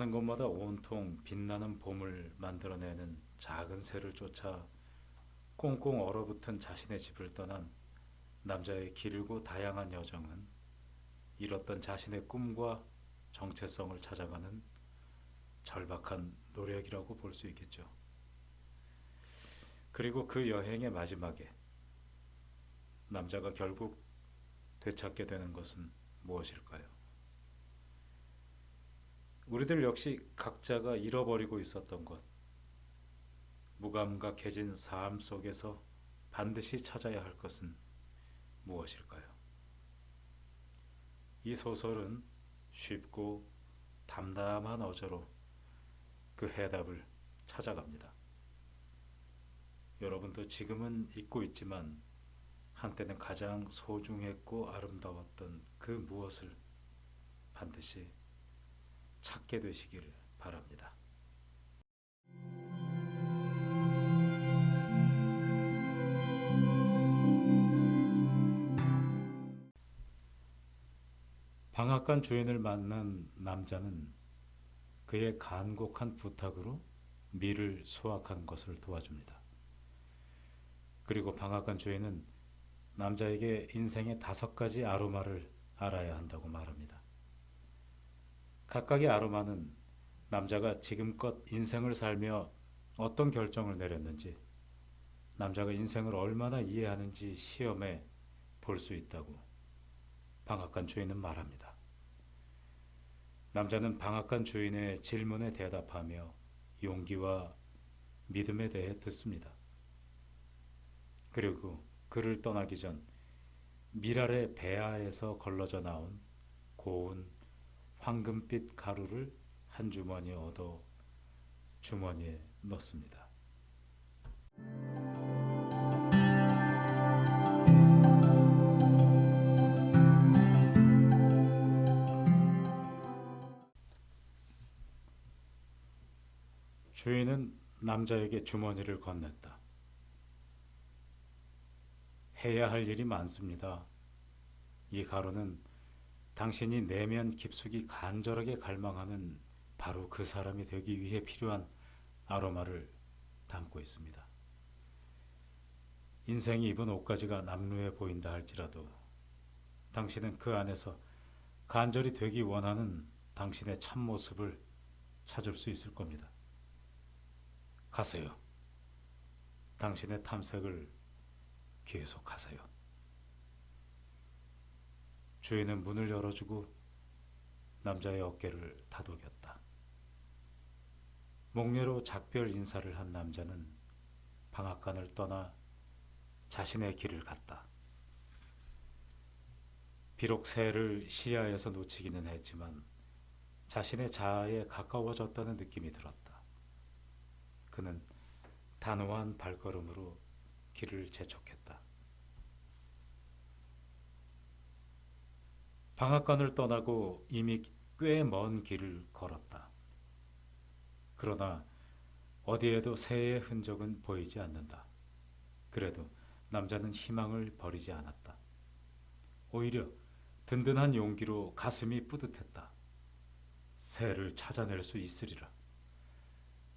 가는 곳마다 온통 빛나는 봄을 만들어내는 작은 새를 쫓아 꽁꽁 얼어붙은 자신의 집을 떠난 남자의 길고 다양한 여정은 잃었던 자신의 꿈과 정체성을 찾아가는 절박한 노력이라고 볼 수 있겠죠. 그리고 그 여행의 마지막에 남자가 결국 되찾게 되는 것은 무엇일까요? 우리들 역시 각자가 잃어버리고 있었던 것, 무감각해진 삶 속에서 반드시 찾아야 할 것은 무엇일까요? 이 소설은 쉽고 담담한 어조로 그 해답을 찾아갑니다. 여러분도 지금은 잊고 있지만 한때는 가장 소중했고 아름다웠던 그 무엇을 반드시 찾게 되시길 바랍니다. 방앗간 주인을 만난 남자는 그의 간곡한 부탁으로 밀을 수확하는 것을 도와줍니다. 그리고 방앗간 주인은 남자에게 인생의 5가지 아로마를 알아야 한다고 말합니다. 각각의 아로마는 남자가 지금껏 인생을 살며 어떤 결정을 내렸는지, 남자가 인생을 얼마나 이해하는지 시험해 볼 수 있다고 방앗간 주인은 말합니다. 남자는 방앗간 주인의 질문에 대답하며 용기와 믿음에 대해 듣습니다. 그리고 그를 떠나기 전 밀알의 배아에서 걸러져 나온 고운 황금빛 가루를 한 주머니 얻어 주머니에 넣습니다. 주인은 남자에게 주머니를 건넸다. 해야 할 일이 많습니다. 이 가루는 당신이 내면 깊숙이 간절하게 갈망하는 바로 그 사람이 되기 위해 필요한 아로마를 담고 있습니다. 인생이 입은 옷가지가 남루해 보인다 할지라도 당신은 그 안에서 간절히 되기 원하는 당신의 참모습을 찾을 수 있을 겁니다. 가세요. 당신의 탐색을 계속하세요. 주인은 문을 열어주고 남자의 어깨를 다독였다. 목례로 작별 인사를 한 남자는 방앗간을 떠나 자신의 길을 갔다. 비록 새를 시야에서 놓치기는 했지만 자신의 자아에 가까워졌다는 느낌이 들었다. 그는 단호한 발걸음으로 길을 재촉했다. 방앗간을 떠나고 이미 꽤 먼 길을 걸었다. 그러나 어디에도 새의 흔적은 보이지 않는다. 그래도 남자는 희망을 버리지 않았다. 오히려 든든한 용기로 가슴이 뿌듯했다. 새를 찾아낼 수 있으리라.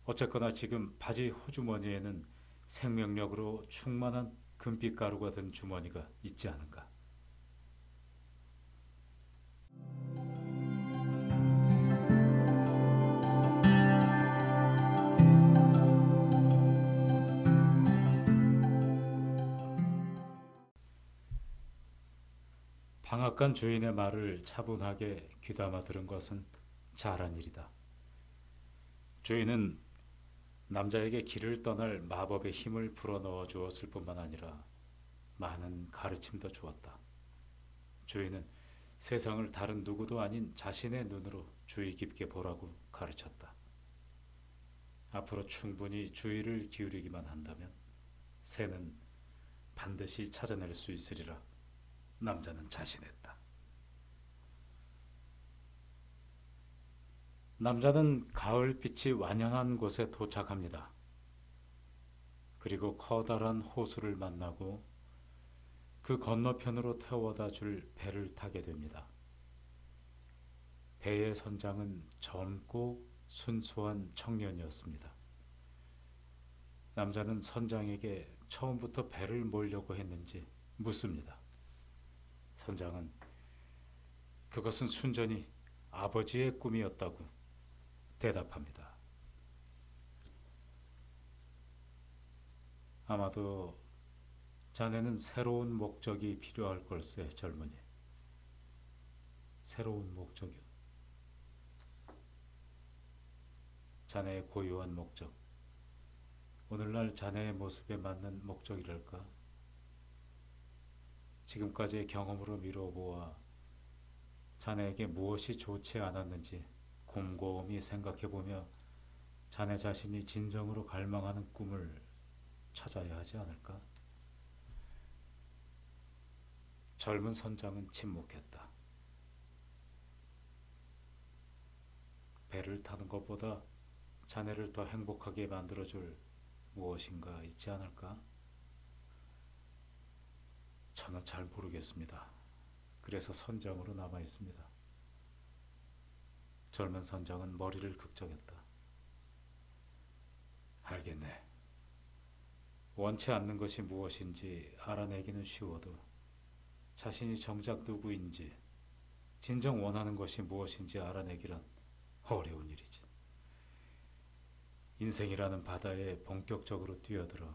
어쨌거나 지금 바지 호주머니에는 생명력으로 충만한 금빛 가루가 든 주머니가 있지 않은가. 방앗간 주인의 말을 차분하게 귀담아 들은 것은 잘한 일이다. 주인은 남자에게 길을 떠날 마법의 힘을 불어넣어 주었을 뿐만 아니라 많은 가르침도 주었다. 주인은 세상을 다른 누구도 아닌 자신의 눈으로 주의 깊게 보라고 가르쳤다. 앞으로 충분히 주의를 기울이기만 한다면 새는 반드시 찾아낼 수 있으리라 남자는 자신했다. 남자는 가을빛이 완연한 곳에 도착합니다. 그리고 커다란 호수를 만나고 그 건너편으로 태워다 줄 배를 타게 됩니다. 배의 선장은 젊고 순수한 청년이었습니다. 남자는 선장에게 처음부터 배를 몰려고 했는지 묻습니다. 선장은 그것은 순전히 아버지의 꿈이었다고 대답합니다. 아마도 자네는 새로운 목적이 필요할 걸세, 젊은이. 새로운 목적이요? 자네의 고유한 목적. 오늘날 자네의 모습에 맞는 목적이랄까? 지금까지의 경험으로 미뤄보아 자네에게 무엇이 좋지 않았는지 곰곰이 생각해보며 자네 자신이 진정으로 갈망하는 꿈을 찾아야 하지 않을까? 젊은 선장은 침묵했다. 배를 타는 것보다 자네를 더 행복하게 만들어줄 무엇인가 있지 않을까? 저는 잘 모르겠습니다. 그래서 선장으로 남아 있습니다. 젊은 선장은 머리를 극적였다. 알겠네. 원치 않는 것이 무엇인지 알아내기는 쉬워도 자신이 정작 누구인지 진정 원하는 것이 무엇인지 알아내기란 어려운 일이지. 인생이라는 바다에 본격적으로 뛰어들어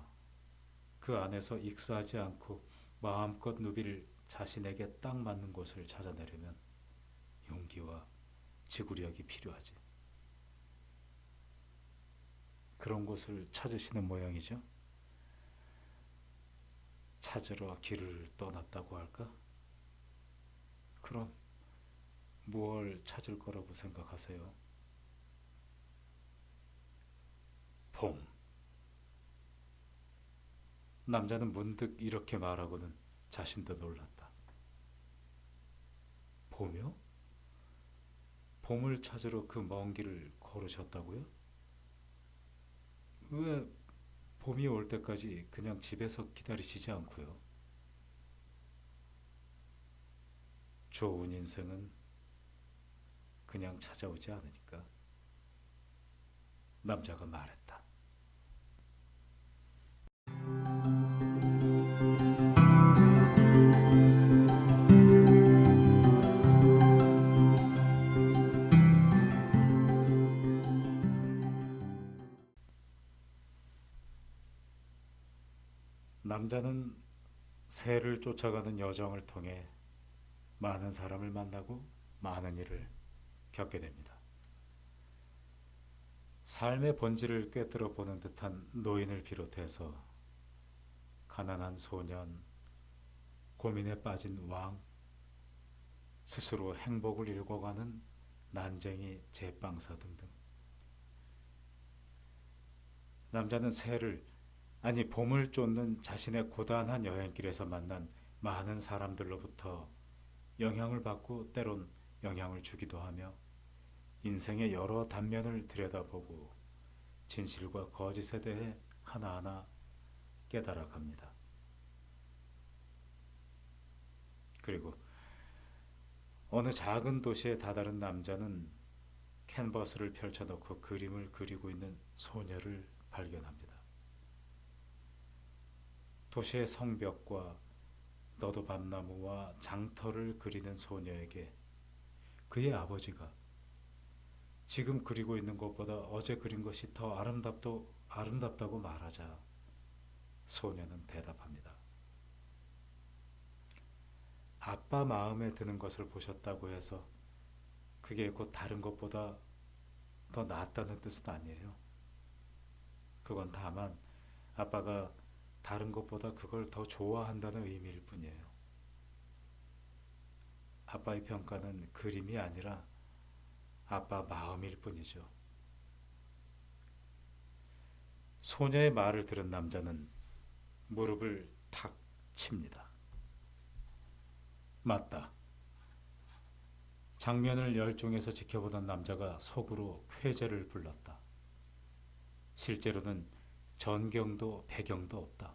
그 안에서 익사하지 않고 마음껏 누빌 자신에게 딱 맞는 곳을 찾아내려면 용기와 지구력이 필요하지. 그런 곳을 찾으시는 모양이죠. 찾으러 길을 떠났다고 할까? 그럼 무엇을 찾을 거라고 생각하세요? 봄. 남자는 문득 이렇게 말하고는 자신도 놀랐다. 봄이요? 봄을 찾으러 그 먼 길을 걸으셨다고요? 왜 봄이 올 때까지 그냥 집에서 기다리시지 않고요? 좋은 인생은 그냥 찾아오지 않으니까. 남자가 말했다. 남자는 새를 쫓아가는 여정을 통해 많은 사람을 만나고 많은 일을 겪게 됩니다. 삶의 본질을 꿰뚫어 보는 듯한 노인을 비롯해서 가난한 소년, 고민에 빠진 왕, 스스로 행복을 잃어가는 난쟁이 제빵사 등등. 남자는 새를, 아니 봄을 쫓는 자신의 고단한 여행길에서 만난 많은 사람들로부터 영향을 받고 때론 영향을 주기도 하며 인생의 여러 단면을 들여다보고 진실과 거짓에 대해 하나하나 깨달아갑니다. 그리고 어느 작은 도시에 다다른 남자는 캔버스를 펼쳐놓고 그림을 그리고 있는 소녀를 발견합니다. 도시의 성벽과 너도 밤나무와 장터를 그리는 소녀에게 그의 아버지가 지금 그리고 있는 것보다 어제 그린 것이 더 아름답다고 말하자 소녀는 대답합니다. 아빠 마음에 드는 것을 보셨다고 해서 그게 곧 다른 것보다 더 낫다는 뜻은 아니에요. 그건 다만 아빠가 다른 것보다 그걸 더 좋아한다는 의미일 뿐이에요. 아빠의 평가는 그림이 아니라 아빠 마음일 뿐이죠. 소녀의 말을 들은 남자는 무릎을 탁 칩니다. 맞다. 장면을 열중해서 지켜보던 남자가 속으로 쾌재를 불렀다. 실제로는 전경도 배경도 없다.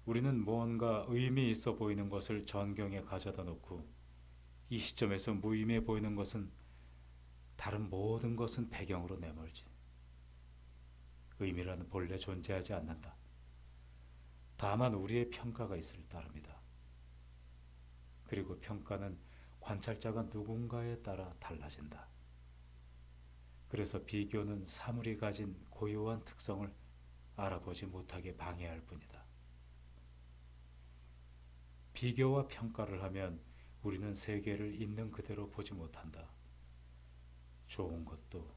우리는 무언가 의미 있어 보이는 것을 전경에 가져다 놓고 이 시점에서 무의미해 보이는 것은 다른 모든 것은 배경으로 내몰지. 의미라는 본래 존재하지 않는다. 다만 우리의 평가가 있을 따름이다. 그리고 평가는 관찰자가 누군가에 따라 달라진다. 그래서 비교는 사물이 가진 고유한 특성을 알아보지 못하게 방해할 뿐이다. 비교와 평가를 하면 우리는 세계를 있는 그대로 보지 못한다. 좋은 것도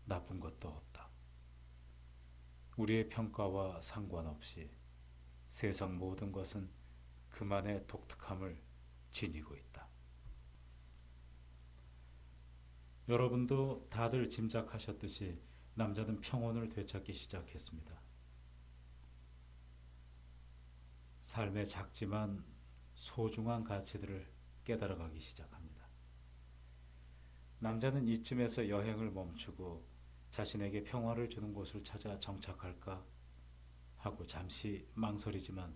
나쁜 것도 없다. 우리의 평가와 상관없이 세상 모든 것은 그만의 독특함을 지니고 있다. 여러분도 다들 짐작하셨듯이 남자는 평온을 되찾기 시작했습니다. 삶의 작지만 소중한 가치들을 깨달아가기 시작합니다. 남자는 이쯤에서 여행을 멈추고 자신에게 평화를 주는 곳을 찾아 정착할까 하고 잠시 망설이지만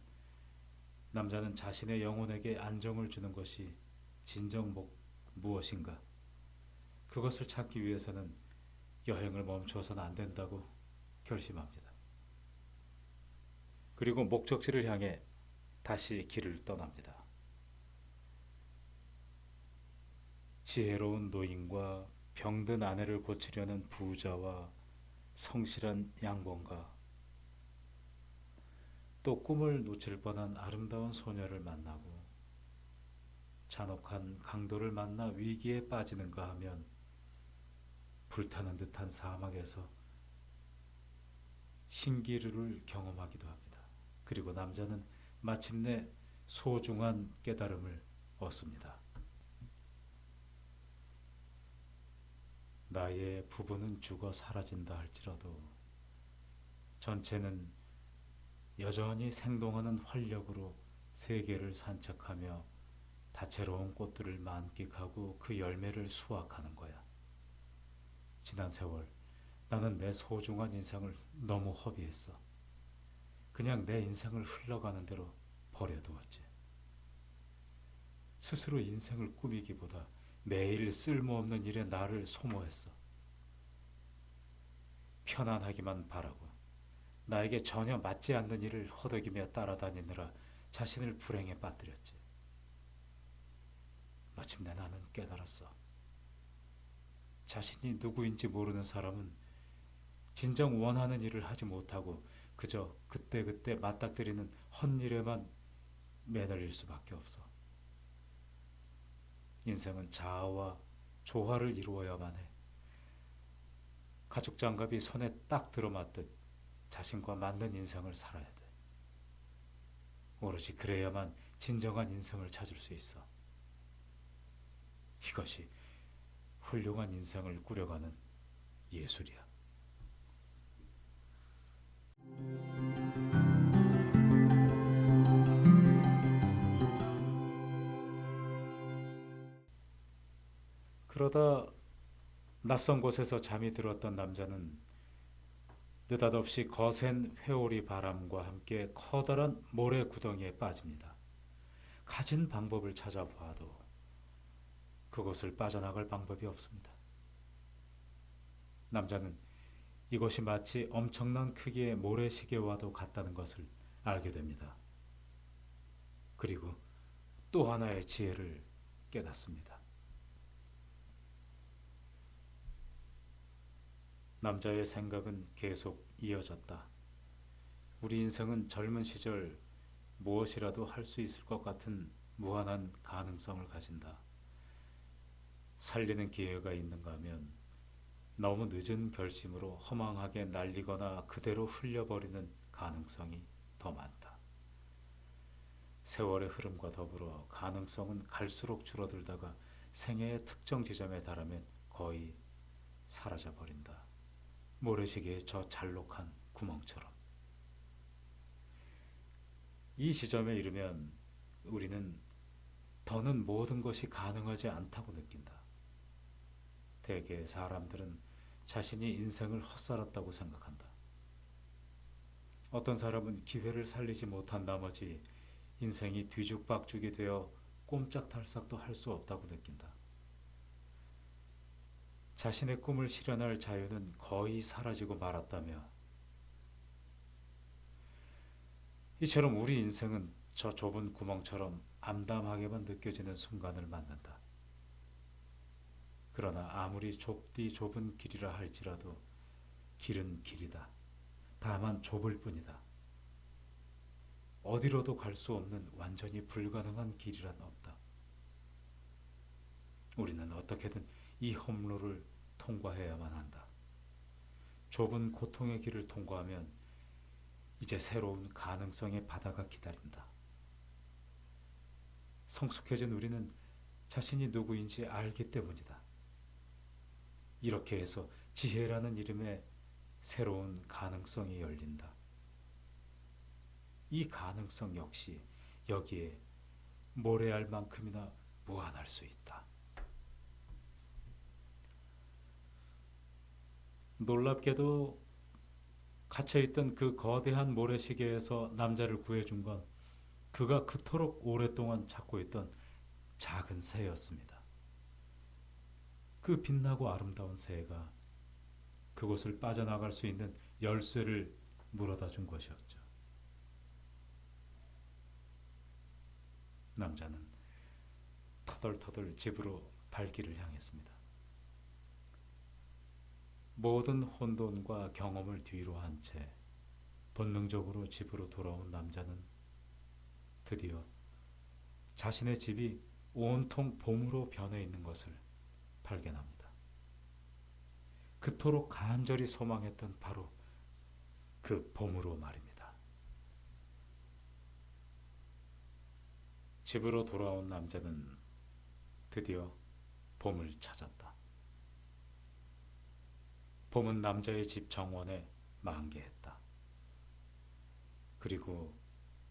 남자는 자신의 영혼에게 안정을 주는 것이 진정 무엇인가? 그것을 찾기 위해서는 여행을 멈추어서는 안 된다고 결심합니다. 그리고 목적지를 향해 다시 길을 떠납니다. 지혜로운 노인과 병든 아내를 고치려는 부자와 성실한 양봉가, 또 꿈을 놓칠 뻔한 아름다운 소녀를 만나고 잔혹한 강도를 만나 위기에 빠지는가 하면 불타는 듯한 사막에서 신기루를 경험하기도 합니다. 그리고 남자는 마침내 소중한 깨달음을 얻습니다. 나의 부부는 죽어 사라진다 할지라도 전체는 여전히 생동하는 활력으로 세계를 산책하며 다채로운 꽃들을 만끽하고 그 열매를 수확하는 거야. 지난 세월 나는 내 소중한 인생을 너무 허비했어. 그냥 내 인생을 흘러가는 대로 버려두었지. 스스로 인생을 꾸미기보다 매일 쓸모없는 일에 나를 소모했어. 편안하기만 바라고 나에게 전혀 맞지 않는 일을 허덕이며 따라다니느라 자신을 불행에 빠뜨렸지. 마침내 나는 깨달았어. 자신이 누구인지 모르는 사람은 진정 원하는 일을 하지 못하고 그저 그때그때 맞닥뜨리는 헛일에만 매달릴 수밖에 없어. 인생은 자아와 조화를 이루어야만 해. 가죽 장갑이 손에 딱 들어맞듯 자신과 맞는 인생을 살아야 돼. 오로지 그래야만 진정한 인생을 찾을 수 있어. 이것이 훌륭한 인생을 꾸려가는 예술이야. 그러다 낯선 곳에서 잠이 들었던 남자는 느닷없이 거센 회오리 바람과 함께 커다란 모래 구덩이에 빠집니다. 가진 방법을 찾아봐도 그곳을 빠져나갈 방법이 없습니다. 남자는 이것이 마치 엄청난 크기의 모래시계와도 같다는 것을 알게 됩니다. 그리고 또 하나의 지혜를 깨닫습니다. 남자의 생각은 계속 이어졌다. 우리 인생은 젊은 시절 무엇이라도 할 수 있을 것 같은 무한한 가능성을 가진다. 살리는 기회가 있는가 하면 너무 늦은 결심으로 허망하게 날리거나 그대로 흘려버리는 가능성이 더 많다. 세월의 흐름과 더불어 가능성은 갈수록 줄어들다가 생애의 특정 지점에 달하면 거의 사라져버린다. 모래시계의 저 잘록한 구멍처럼. 이 지점에 이르면 우리는 더는 모든 것이 가능하지 않다고 느낀다. 대개 사람들은 자신이 인생을 헛살았다고 생각한다. 어떤 사람은 기회를 살리지 못한 나머지 인생이 뒤죽박죽이 되어 꼼짝달싹도 할 수 없다고 느낀다. 자신의 꿈을 실현할 자유는 거의 사라지고 말았다며 이처럼 우리 인생은 저 좁은 구멍처럼 암담하게만 느껴지는 순간을 맞는다. 그러나 아무리 좁디 좁은 길이라 할지라도 길은 길이다. 다만 좁을 뿐이다. 어디로도 갈 수 없는 완전히 불가능한 길이란 없다. 우리는 어떻게든 이 험로를 통과해야만 한다. 좁은 고통의 길을 통과하면 이제 새로운 가능성의 바다가 기다린다. 성숙해진 우리는 자신이 누구인지 알기 때문이다. 이렇게 해서 지혜라는 이름의 새로운 가능성이 열린다. 이 가능성 역시 여기에 모래알 만큼이나 무한할 수 있다. 놀랍게도 갇혀있던 그 거대한 모래시계에서 남자를 구해준 건 그가 그토록 오랫동안 찾고 있던 작은 새였습니다. 그 빛나고 아름다운 새가 그곳을 빠져나갈 수 있는 열쇠를 물어다 준 것이었죠. 남자는 터덜터덜 집으로 발길을 향했습니다. 모든 혼돈과 경험을 뒤로 한 채 본능적으로 집으로 돌아온 남자는 드디어 자신의 집이 온통 봄으로 변해 있는 것을 발견합니다. 그토록 간절히 소망했던 바로 그 봄으로 말입니다. 집으로 돌아온 남자는 드디어 봄을 찾았다. 봄은 남자의 집 정원에 만개했다. 그리고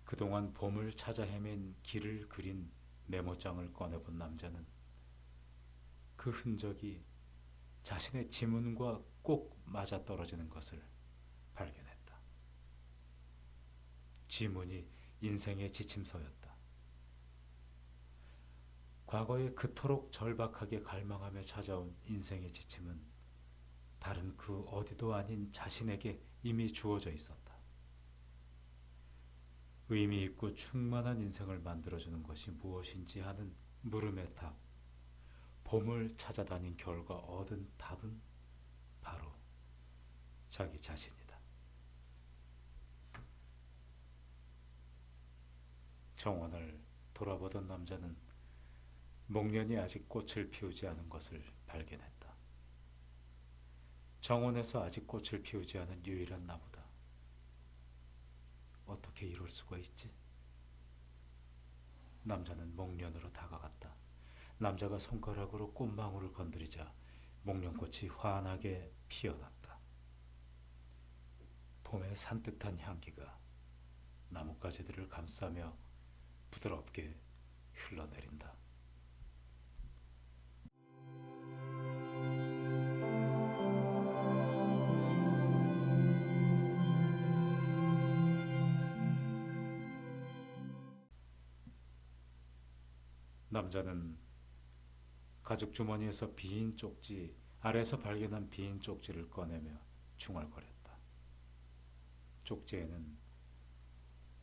그동안 봄을 찾아 헤맨 길을 그린 메모장을 꺼내본 남자는 그 흔적이 자신의 지문과 꼭 맞아떨어지는 것을 발견했다. 지문이 인생의 지침서였다. 과거에 그토록 절박하게 갈망하며 찾아온 인생의 지침은 다른 그 어디도 아닌 자신에게 이미 주어져 있었다. 의미 있고 충만한 인생을 만들어주는 것이 무엇인지 하는 물음의 답, 봄을 찾아다닌 결과 얻은 답은 바로 자기 자신이다. 정원을 돌아보던 남자는 목련이 아직 꽃을 피우지 않은 것을 발견했다. 정원에서 아직 꽃을 피우지 않은 유일한 나무다. 어떻게 이럴 수가 있지? 남자는 목련으로 다가갔다. 남자가 손가락으로 꽃망울을 건드리자 목련꽃이 환하게 피어났다. 봄의 산뜻한 향기가 나뭇가지들을 감싸며 부드럽게 흘러내린다. 남자는 가죽 주머니에서 빈 쪽지, 아래에서 발견한 빈 쪽지를 꺼내며 중얼거렸다. 쪽지에는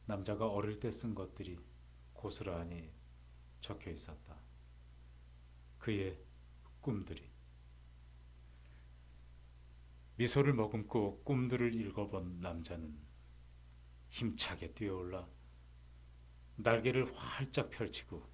남자가 어릴 때 쓴 것들이 고스란히 적혀 있었다. 그의 꿈들이. 미소를 머금고 꿈들을 읽어본 남자는 힘차게 뛰어올라 날개를 활짝 펼치고